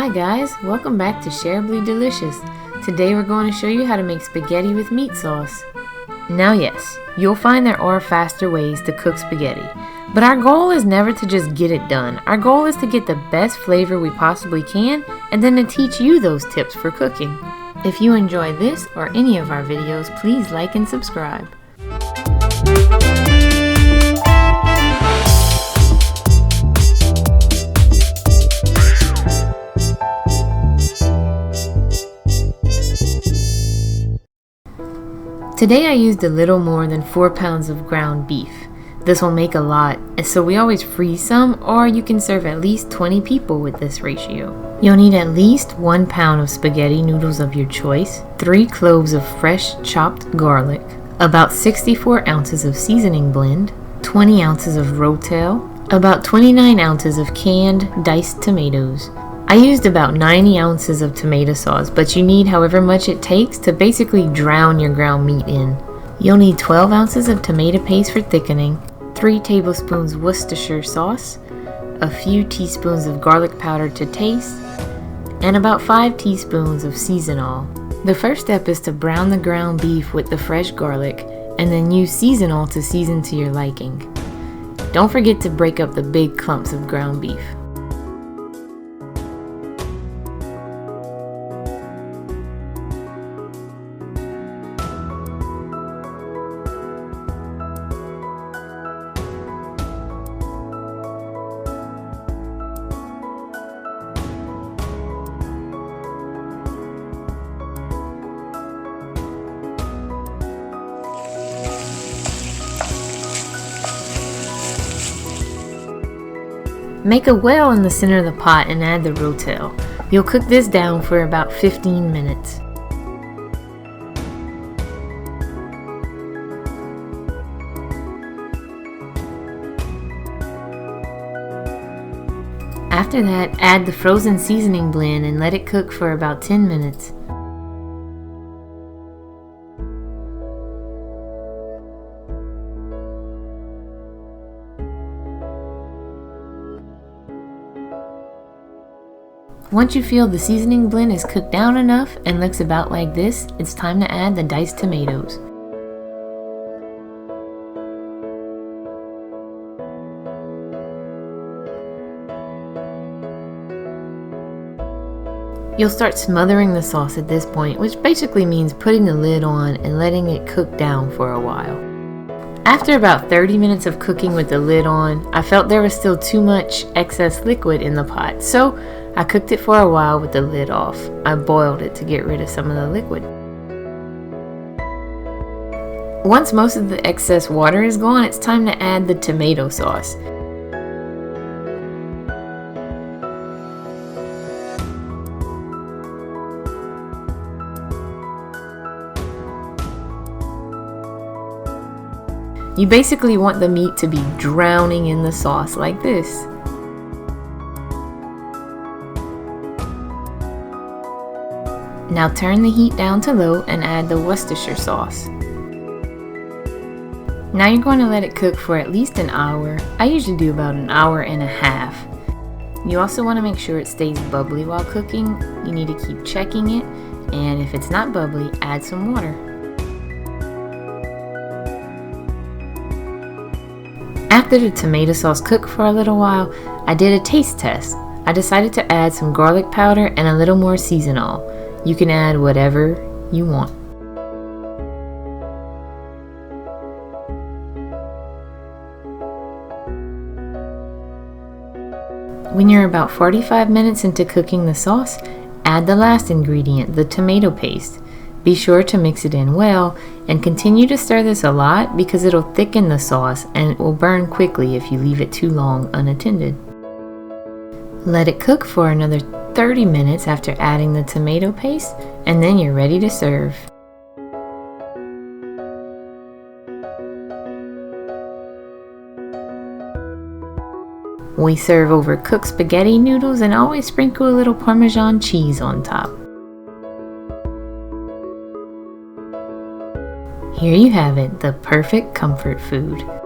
Hi guys, welcome back to Shareably Delicious. Today we're going to show you how to make spaghetti with meat sauce. Now yes, you'll find there are faster ways to cook spaghetti, but our goal is never to just get it done. Our goal is to get the best flavor we possibly can and then to teach you those tips for cooking. If you enjoy this or any of our videos, please like and subscribe. Today I used a little more than 4 pounds of ground beef. This will make a lot, and so we always freeze some, or you can serve at least 20 people with this ratio. You'll need at least 1 pound of spaghetti noodles of your choice, 3 cloves of fresh chopped garlic, about 64 ounces of seasoning blend, 20 ounces of rotel, about 29 ounces of canned diced tomatoes. I used about 90 ounces of tomato sauce, but you need however much it takes to basically drown your ground meat in. You'll need 12 ounces of tomato paste for thickening, 3 tablespoons Worcestershire sauce, a few teaspoons of garlic powder to taste, and about 5 teaspoons of seasonal. The first step is to brown the ground beef with the fresh garlic, and then use seasonal to season to your liking. Don't forget to break up the big clumps of ground beef. Make a well in the center of the pot and add the rotel. You'll cook this down for about 15 minutes. After that, add the frozen seasoning blend and let it cook for about 10 minutes. Once you feel the seasoning blend is cooked down enough and looks about like this, it's time to add the diced tomatoes. You'll start smothering the sauce at this point, which basically means putting the lid on and letting it cook down for a while. After about 30 minutes of cooking with the lid on, I felt there was still too much excess liquid in the pot, so I cooked it for a while with the lid off. I boiled it to get rid of some of the liquid. Once most of the excess water is gone, it's time to add the tomato sauce. You basically want the meat to be drowning in the sauce like this. Now turn the heat down to low and add the Worcestershire sauce. Now you're going to let it cook for at least an hour. I usually do about an hour and a half. You also want to make sure it stays bubbly while cooking. You need to keep checking it, and if it's not bubbly, add some water. After the tomato sauce cooked for a little while, I did a taste test. I decided to add some garlic powder and a little more seasonal. You can add whatever you want. When you're about 45 minutes into cooking the sauce, add the last ingredient, the tomato paste. Be sure to mix it in well and continue to stir this a lot because it'll thicken the sauce and it will burn quickly if you leave it too long unattended. Let it cook for another 30 minutes after adding the tomato paste, and then you're ready to serve. We serve over cooked spaghetti noodles and always sprinkle a little Parmesan cheese on top. Here you have it, the perfect comfort food.